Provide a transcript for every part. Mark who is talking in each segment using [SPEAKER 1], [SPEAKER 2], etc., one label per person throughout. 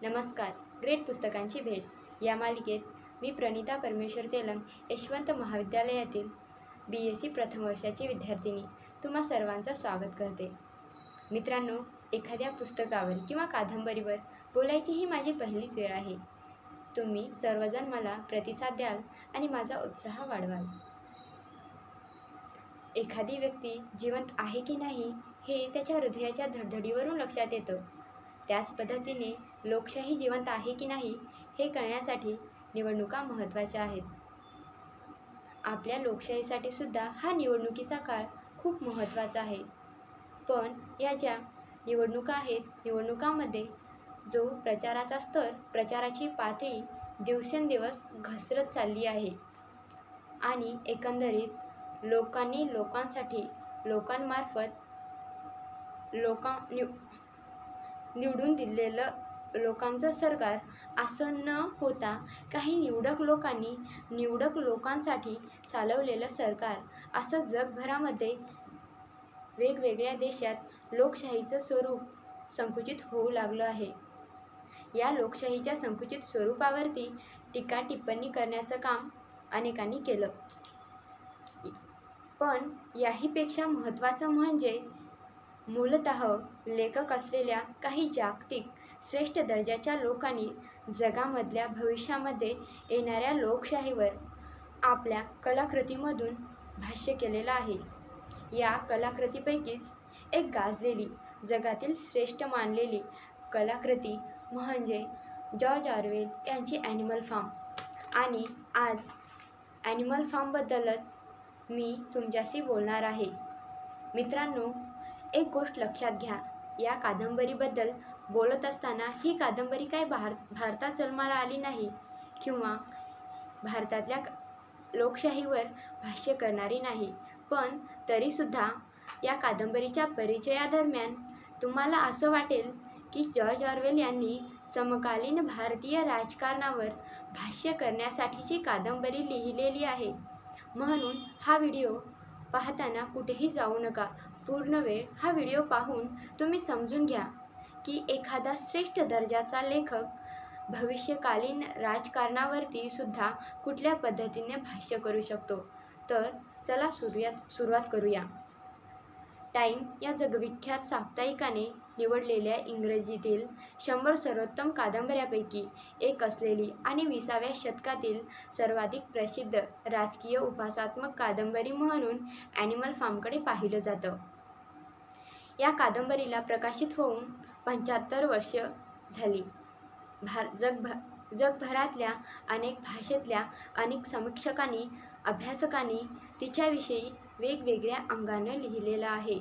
[SPEAKER 1] नमस्कार. ग्रेट पुस्तकांची भेट या मालिकेत मी प्रणिता परमेश्वर तेलंग, यशवंत महाविद्यालयातील BSc प्रथम वर्षाची विद्यार्थिनी तुम्हा सर्वांचं स्वागत करते. मित्रांनो, एखाद्या पुस्तकावर किंवा कादंबरीवर बोलायची ही माझी पहिलीच वेळ आहे. तुम्ही सर्वजण मला प्रतिसाद द्याल आणि माझा उत्साह वाढवाल. एखादी व्यक्ती जिवंत आहे की नाही हे त्याच्या हृदयाच्या धडधडीवरून लक्षात येतं. त्याच पद्धतीने लोकशाही जिवंत आहे की नाही हे कळण्यासाठी निवडणुका महत्त्वाच्या आहेत. आपल्या लोकशाहीसाठी सुद्धा हा निवडणुकीचा काळ खूप महत्त्वाचा आहे. पण या ज्या निवडणुका आहेत, निवडणुकांमध्ये जो प्रचाराचा स्तर, प्रचाराची पातळी दिवसेंदिवस घसरत चालली आहे आणि एकंदरीत लोकांनी लोकांसाठी लोकांमार्फत निवडून दिलेलं लोकांचं सरकार असं न होता काही निवडक लोकांनी निवडक लोकांसाठी चालवलेलं सरकार असं जगभरामध्ये वेगवेगळ्या देशात लोकशाहीचं स्वरूप संकुचित होऊ लागलं आहे. या लोकशाहीच्या संकुचित स्वरूपावरती टीका टिप्पणी करण्याचं काम अनेकांनी केलं. पण याहीपेक्षा महत्त्वाचं म्हणजे मूलतः लेखक असलेल्या काही जागतिक श्रेष्ठ दर्जाच्या लोकांनी जगामधल्या भविष्यामध्ये येणाऱ्या लोकशाहीवर आपल्या कलाकृतीमधून भाष्य केलेलं आहे. या कलाकृतीपैकीच एक गाजलेली, जगातील श्रेष्ठ मानलेली कलाकृती म्हणजे जॉर्ज ऑरवेल यांची ॲनिमल फार्म. आणि आज ॲनिमल फार्मबद्दलच मी तुमच्याशी बोलणार आहे. मित्रांनो, एक गोष्ट लक्षात घ्या. या कादंबरीबद्दल बोलत असताना ही कादंबरी काय भारतात जन्माला आली नाही किंवा भारतातल्या लोकशाहीवर भाष्य करणारी नाही. पण तरीसुद्धा या कादंबरीच्या परिचयादरम्यान तुम्हाला असं वाटेल की जॉर्ज ऑरवेल यांनी समकालीन भारतीय राजकारणावर भाष्य करण्यासाठीची कादंबरी लिहिलेली आहे. म्हणून हा व्हिडिओ पाहताना कुठेही जाऊ नका. पूर्ण वेळ हा व्हिडिओ पाहून तुम्ही समजून घ्या की एखादा श्रेष्ठ दर्जाचा लेखक भविष्यकालीन राजकारणावरती सुद्धा कुठल्या पद्धतीने भाष्य करू शकतो. तर चला सुरुवात करूया. टाईम या जगविख्यात साप्ताहिकाने निवडलेल्या इंग्रजीतील 100 सर्वोत्तम कादंबऱ्यापैकी एक असलेली आणि 20व्या शतकातील सर्वाधिक प्रसिद्ध राजकीय उपहासात्मक कादंबरी म्हणून ॲनिमल फार्मकडे पाहिलं जातं. या कादंबरीला प्रकाशित होऊन 75 वर्ष झाली. जगभरातल्या अनेक भाषेतल्या अनेक समीक्षकांनी, अभ्यासकांनी तिच्याविषयी वेगवेगळ्या अंगानं लिहिलेलं आहे.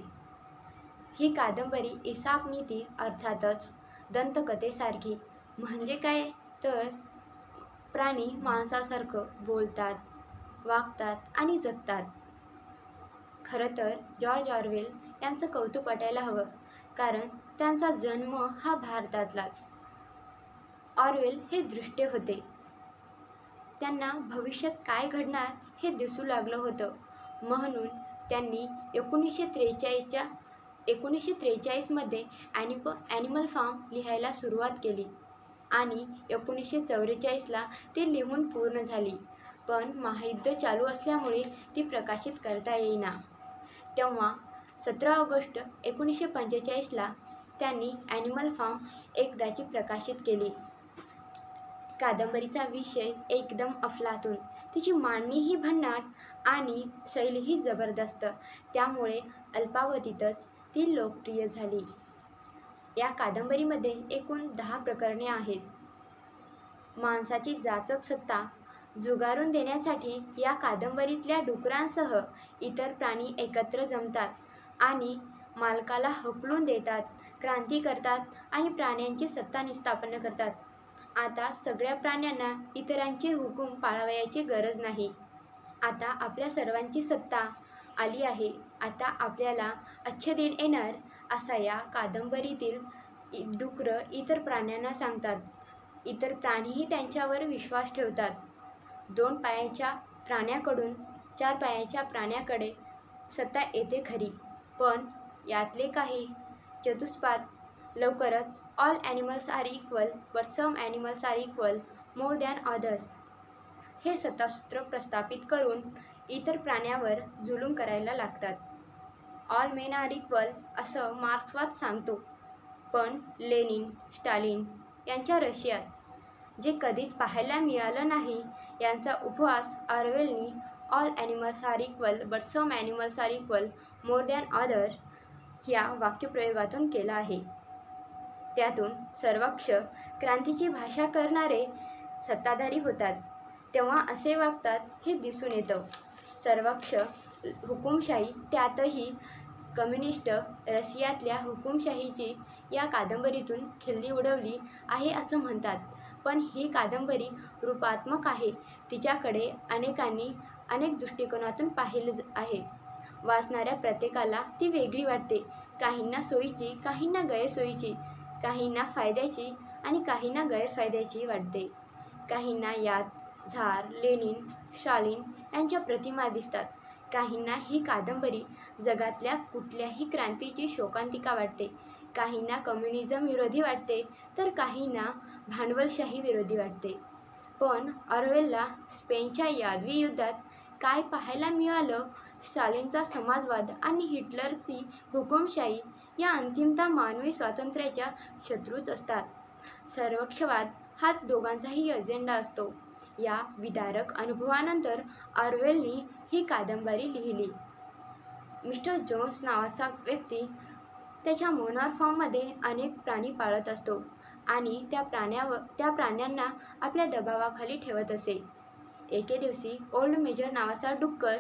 [SPEAKER 1] ही कादंबरी इसापनीती अर्थातच दंतकथेसारखी. म्हणजे काय तर प्राणी माणसासारखं बोलतात, वागतात आणि जगतात. खरं तर जॉर्ज ऑरवेल यांचं कौतुक वाटायला हवं, कारण त्यांचा जन्म हा भारतातलाच. ऑरवेल हे दृष्टे होते. त्यांना भविष्यात काय घडणार हे दिसू लागलं होतं. म्हणून त्यांनी 1943 मध्ये ॲनिमल फार्म लिहायला सुरुवात केली आणि 1944ला ती लिहून पूर्ण झाली. पण महायुद्ध चालू असल्यामुळे ती प्रकाशित करता येईना. तेव्हा 17 ऑगस्ट 1945ला त्यांनी ॲनिमल फार्म एकदाची प्रकाशित केली. कादंबरीचा विषय एकदम अफलातून, तिची मांडणीही भन्नाट आणि शैलीही जबरदस्त. त्यामुळे अल्पावधीतच ती लोकप्रिय झाली. या कादंबरीमध्ये एकूण 10 प्रकरणे आहेत. माणसाची जाचक सत्ता झुगारून देण्यासाठी या कादंबरीतल्या डुकरांसह इतर प्राणी एकत्र जमतात आणि मालकाला हकलून देतात, क्रांती करतात आणि प्राण्यांची सत्ता स्थापन करतात. आता सगळ्या प्राण्यांना इतरांचे हुकूम पाळावयाची गरज नाही. आता आपल्या सर्वांची सत्ता आली आहे. आता आपल्याला अच्छे दिन येणार, असा या कादंबरीतील डुकरं इतर प्राण्यांना सांगतात. इतर प्राणीही त्यांच्यावर विश्वास ठेवतात. 2 पायाच्या प्राण्याकडून 4 पायाच्या प्राण्याकडे सत्ता येते खरी, पण यातले काही चतुष्पाद लवकरच all animals are equal but some animals are equal more than others हे सत्तासूत्र प्रस्थापित करून इतर प्राण्यांवर जुलूम करायला लागतात. ऑल मेन आर इक्वल असं मार्क्सवाद सांगतो, पण लेनिन, स्टालिन यांच्या रशियात जे कधीच पाहायला मिळालं नाही यांचा उपहास ऑरवेलनी all animals are equal but some animals are equal more than other या वाक्यप्रयोगातून केला आहे. त्यातून सर्वक्ष क्रांतीची भाषा करणारे सत्ताधारी होतात तेव्हा असे वागतात हे दिसून येतं. सर्वक्ष हुकुमशाही, त्यातही कम्युनिस्ट रशियातल्या हुकुमशाहीची या कादंबरीतून खिल्ली उडवली आहे असं म्हणतात. पण ही कादंबरी रूपात्मक आहे. तिच्याकडे अनेकांनी अनेक दृष्टिकोनातून पाहिलं आहे. वाचणाऱ्या प्रत्येकाला ती वेगळी वाटते. काहींना सोयीची, काहींना गैरसोयीची, काहींना फायद्याची आणि काहींना गैरफायद्याची वाटते. काहींना यात झार, लेनिन, स्टालिन यांच्या प्रतिमा दिसतात. काहींना ही कादंबरी जगातल्या कुठल्याही क्रांतीची शोकांतिका वाटते. काहींना कम्युनिझम विरोधी वाटते तर काहींना भांडवलशाही विरोधी वाटते. पण ऑरवेलला स्पेनच्या यादवी युद्धात काय पाहायला मिळालं? स्टालिनचा समाजवाद आणि हिटलरची हुकुमशाही या अंतिमतः मानवी स्वातंत्र्याच्या शत्रूच असतात. सर्वक्षवाद हाच दोघांचाही अजेंडा असतो. या विदारक अनुभवानंतर ऑरवेलनी ही कादंबरी लिहिली. मिस्टर जोन्स नावाचा व्यक्ती त्याच्या मोनॉर फार्ममध्ये अनेक प्राणी पाळत असतो आणि त्या प्राण्यांना आपल्या दबावाखाली ठेवत असे. एके दिवशी ओल्ड मेजर नावाचा डुक्कर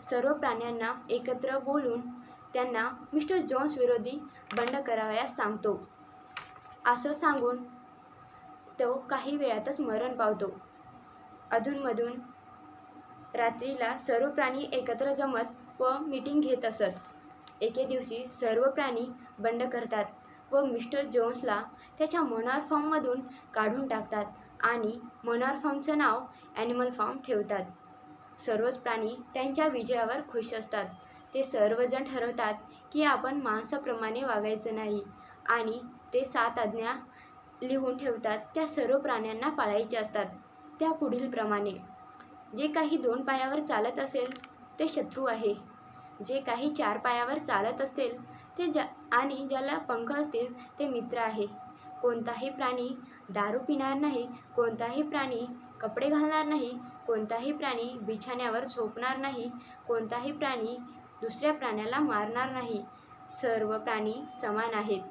[SPEAKER 1] सर्व प्राण्यांना एकत्र बोलून त्यांना मिस्टर जोन्स विरोधी बंड करावयास सांगतो. असं सांगून तो काही वेळातच मरण पावतो. अधूनमधून रात्रीला सर्व प्राणी एकत्र जमत व मीटिंग घेत असत. एके दिवशी सर्व प्राणी बंड करतात व मिस्टर जोन्सला त्याच्या मोनॉर फार्ममधून काढून टाकतात आणि मोनॉर फार्मचं नाव ॲनिमल फार्म ठेवतात. सर्वच प्राणी त्यांच्या विजयावर खुश असतात. ते सर्वजण ठरवतात की आपण माणसाप्रमाणे वागायचं नाही आणि ते 7 आज्ञा लिहून ठेवतात. त्या सर्व प्राण्यांना पाळायच्या असतात. त्या पुढीलप्रमाणे: जे काही 2 पायावर चालत असेल ते शत्रू आहे. जे काही 4 पायावर चालत असेल ते आणि ज्याला पंख असतील ते मित्र आहे. कोणताही प्राणी दारू पिणार नाही. कोणताही प्राणी कपडे घालणार नाही. कोणताही प्राणी बिछाण्यावर झोपणार नाही. कोणताही प्राणी दुसऱ्या प्राण्याला मारणार नाही. सर्व प्राणी समान आहेत.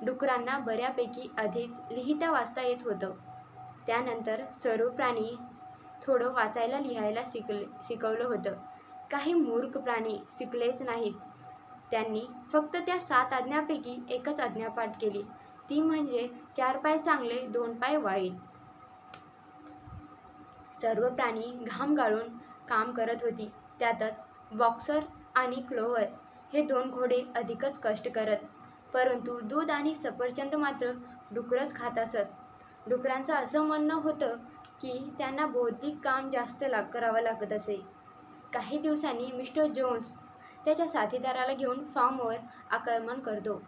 [SPEAKER 1] डुकरांना बऱ्यापैकी आधीच लिहिता वाचता येत होतं. त्यानंतर सर्व प्राणी थोडं वाचायला लिहायला शिकवलं होतं. काही मूर्ख प्राणी शिकलेच नाहीत. त्यांनी फक्त त्या 7 आज्ञांपैकी एकच आज्ञा पाठ केली, ती म्हणजे 4 पाय चांगले 2 पाय वाईट. सर्व प्राणी घाम गाळून काम करत होती. त्यातच बॉक्सर आणि क्लोव्हर हे 2 घोडे अधिकच कष्ट करत. परंतु दूध आणि सफरचंद मात्र डुकरंच खात असत. डुकरांचं असं म्हणणं होतं की त्यांना बौद्धिक काम जास्त करावं लागत असे. काही दिवसांनी मिस्टर जोन्स त्याच्या साथीदाराला घेऊन फार्मवर आक्रमण करतो.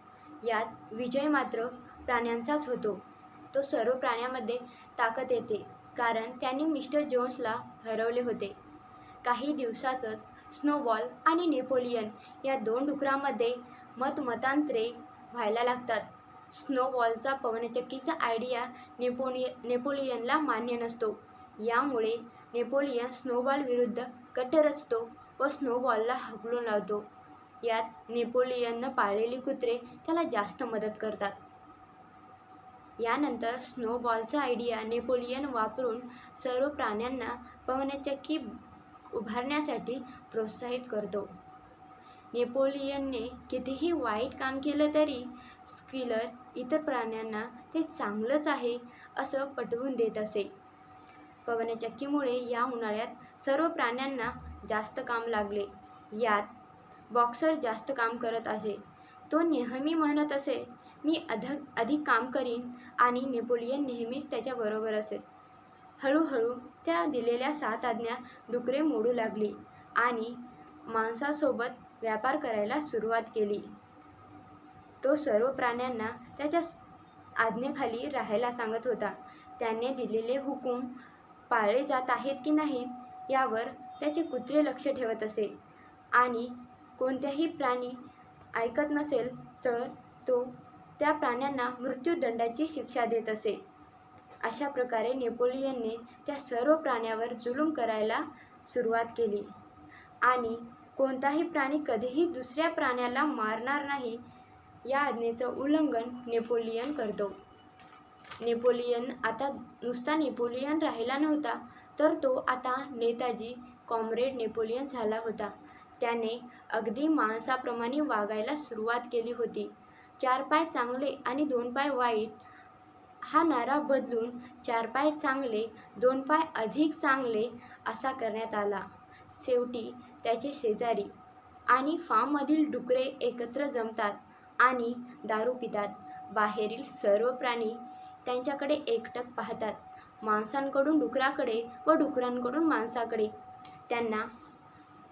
[SPEAKER 1] यात विजय मात्र प्राण्यांचाच होतो. तो सर्व प्राण्यांमध्ये ताकद येते कारण त्यांनी मिस्टर जोन्सला हरवले होते. काही दिवसातच स्नोबॉल आणि नेपोलियन या 2 डुकरांमध्ये मतमतांतरे व्हायला लागतात. स्नोबॉलचा पवनचक्कीचा आयडिया नेपोलियनला मान्य नसतो. यामुळे नेपोलियन स्नोबॉल विरुद्ध कट रचतो व स्नोबॉलला हकलून लावतो. यात नेपोलियननं पाळलेली कुत्रे त्याला जास्त मदत करतात. यानंतर स्नोबॉलचा आयडिया नेपोलियन वापरून सर्व प्राण्यांना पवनचक्की उभारण्यासाठी प्रोत्साहित करतो. नेपोलियनने कितीही वाईट काम केलं तरी स्क्विलर इतर प्राण्यांना ते चांगलंच आहे असं पटवून देत असे. पवनचक्कीमुळे या उन्हाळ्यात सर्व प्राण्यांना जास्त काम लागले. यात बॉक्सर जास्त काम करत असे. तो नेहमी म्हणत असे, मी अधिक काम करीन आणि नेपोलियन नेहमीच त्याच्याबरोबर असे. हळूहळू त्या दिलेल्या 7 आज्ञा डुकरे मोडू लागली आणि माणसासोबत व्यापार करायला सुरुवात केली. तो सर्व प्राण्यांना त्याच्या आज्ञेखाली राहायला सांगत होता. त्याने दिलेले हुकूम पाळले जात आहेत की नाहीत यावर त्याचे कुत्रे लक्ष ठेवत असे आणि कोणत्याही प्राणी ऐकत नसेल तर तो त्या प्राण्यांना मृत्यूदंडाची शिक्षा देत असे. अशा प्रकारे नेपोलियनने त्या सर्व प्राण्यावर जुलूम करायला सुरुवात केली आणि कोणताही प्राणी कधीही दुसऱ्या प्राण्याला मारणार नाही या आज्ञेचं उल्लंघन नेपोलियन करतो. नेपोलियन आता नुसता नेपोलियन राहिला नव्हता, तर तो आता नेताजी कॉम्रेड नेपोलियन झाला होता. त्याने अगदी माणसाप्रमाणे वागायला सुरुवात केली होती. 4 पाय चांगले आणि 2 पाय वाईट हा नारा बदलून 4 पाय चांगले 2 पाय अधिक चांगले असा करण्यात आला. शेवटी त्याचे शेजारी आणि फार्ममधील डुकरे एकत्र जमतात आणि दारू पितात. बाहेरील सर्व प्राणी त्यांच्याकडे एकटक पाहतात, माणसांकडून डुकराकडे व डुकरांकडून माणसाकडे. त्यांना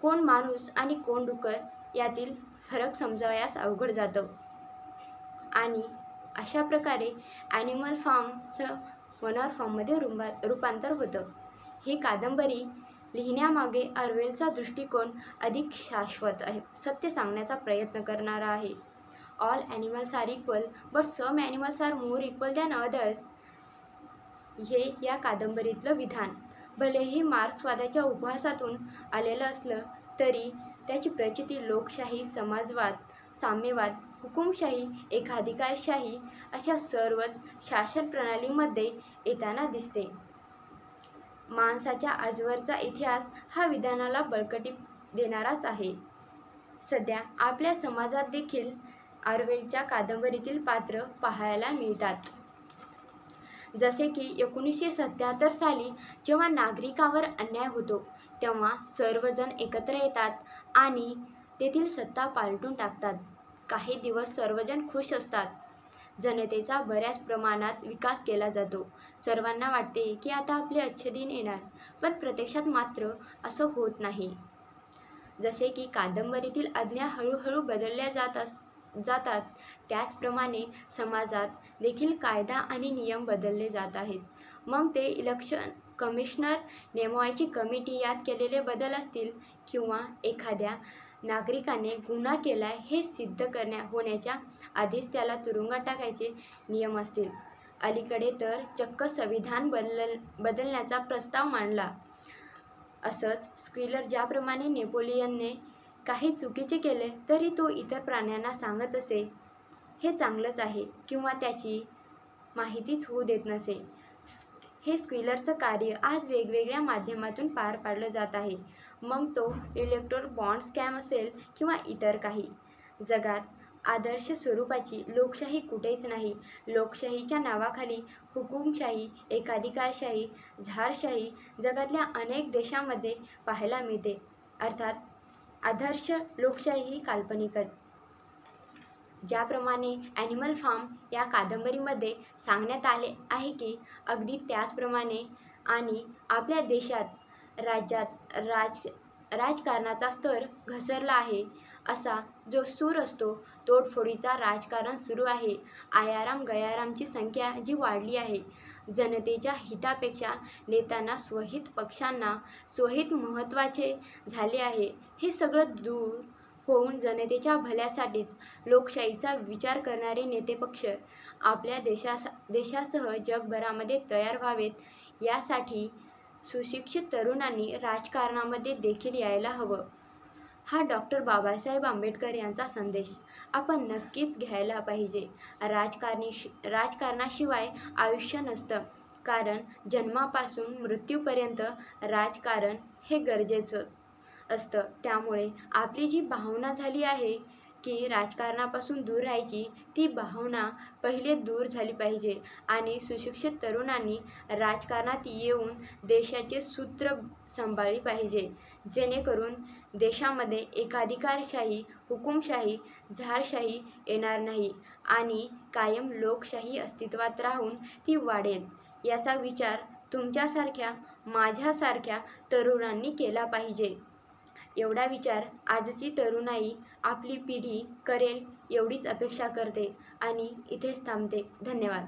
[SPEAKER 1] कोण माणूस आणि कोण डुकर यातील फरक समजावयास अवघड जातं. आणि अशा प्रकारे ॲनिमल फार्मचं मनॉर फार्ममध्ये रूपांतर होतं. ही कादंबरी लिहिण्यामागे ऑरवेलचा दृष्टिकोन अधिक शाश्वत आहे, सत्य सांगण्याचा प्रयत्न करणारा आहे. All animals are equal but some animals are more equal than others हे या कादंबरीतलं विधान. भलेही मार्क्सवादाच्या उपहासातून आलेलं असलं तरी त्याची प्रचिती लोकशाही, समाजवाद, साम्यवाद, हुकुमशाही, एकाधिकारशाही अशा सर्वच शासन प्रणालीमध्ये येताना दिसते. माणसाच्या आजवरचा इतिहास हा विधानाला बळकटी देणाराच आहे. सध्या आपल्या समाजात देखील ऑरवेलच्या कादंबरीतील पात्र पाहायला मिळतात. जसे की 1977 साली जेव्हा नागरिकावर अन्याय होतो तेव्हा सर्वजण एकत्र येतात आणि तेथील सत्ता पालटून टाकतात. काही दिवस सर्वजण खुश असतात. जनतेचा बऱ्याच प्रमाणात विकास केला जातो. सर्वांना वाटते की आता आपले अच्छे दिन येणार, पण प्रत्यक्षात मात्र असं होत नाही. जसे की कादंबरीतील आज्ञा हळूहळू बदलल्या जातात त्याचप्रमाणे समाजात देखील कायदा आणि नियम बदलले जात आहेत. मग ते इलेक्शन कमिशनर नेमवायची कमिटी यात केलेले बदल असतील किंवा एखाद्या नागरिकाने गुन्हा केलाय हे सिद्ध होण्याच्या आधीच त्याला तुरुंगात टाकायचे नियम असतील. अलीकडे तर चक्क संविधान बदलण्याचा प्रस्ताव मांडला. असंच स्क्विलर ज्याप्रमाणे नेपोलियनने काही चुकीचे केले तरी तो इतर प्राण्यांना सांगत असे हे चांगलंच आहे किंवा त्याची माहितीच होऊ देत नसे. हे स्क्विलरचं कार्य आज वेगवेगळ्या माध्यमातून पार पाडलं जात आहे. मग तो इलेक्टोरल बॉन्ड स्कॅम असेल किंवा इतर काही. जगात आदर्श स्वरूपाची लोकशाही कुठेच नाही. लोकशाहीच्या नावाखाली हुकुमशाही, एकाधिकारशाही, झारशाही जगातल्या अनेक देशांमध्ये पाहायला मिळते. अर्थात आदर्श लोकशाही ही काल्पनिकच. ज्याप्रमाणे ॲनिमल फार्म या कादंबरीमध्ये सांगण्यात आले आहे की अगदी त्याचप्रमाणे आणि आपल्या देशात राज्यात राजकारणाचा स्तर घसरला आहे. असा जो सूर असतो, तोडफोडीचा राजकारण सुरू आहे. आयाराम गयारामची संख्या जी वाढली आहे. जनतेच्या हितापेक्षा नेत्यांना स्वहित पक्षांना स्वहित महत्त्वाचे झाले आहे. हे सगळं दूर होऊन जनतेच्या भल्यासाठीच लोकशाहीचा विचार करणारे नेतेपक्ष आपल्या देशासह जगभरामध्ये तयार व्हावेत यासाठी सुशिक्षित तरुणांनी राजकारणामध्ये देखील यायला हवं. हा डॉक्टर बाबासाहेब आंबेडकर यांचा संदेश आपण नक्कीच घ्यायला पाहिजे. राजकारणाशिवाय आयुष्य नसतं, कारण जन्मापासून मृत्यूपर्यंत राजकारण हे गरजेचंच असतं. त्यामुळे आपली जी भावना झाली आहे की राजकारणापासून दूर राहायची, ती भावना पहिले दूर झाली पाहिजे आणि सुशिक्षित तरुणांनी राजकारणात येऊन देशाचे सूत्र सांभाळली पाहिजे, जेणेकरून देशामध्ये एकाधिकारशाही, हुकुमशाही, झारशाही येणार नाही आणि कायम लोकशाही अस्तित्वात राहून ती वाढेल. याचा विचार तुमच्यासारख्या, माझ्यासारख्या तरुणांनी केला पाहिजे. एवढा विचार आजची तरुणाई आपली पिढी करेल एवढीच अपेक्षा करते आणि इथेच थांबते. धन्यवाद.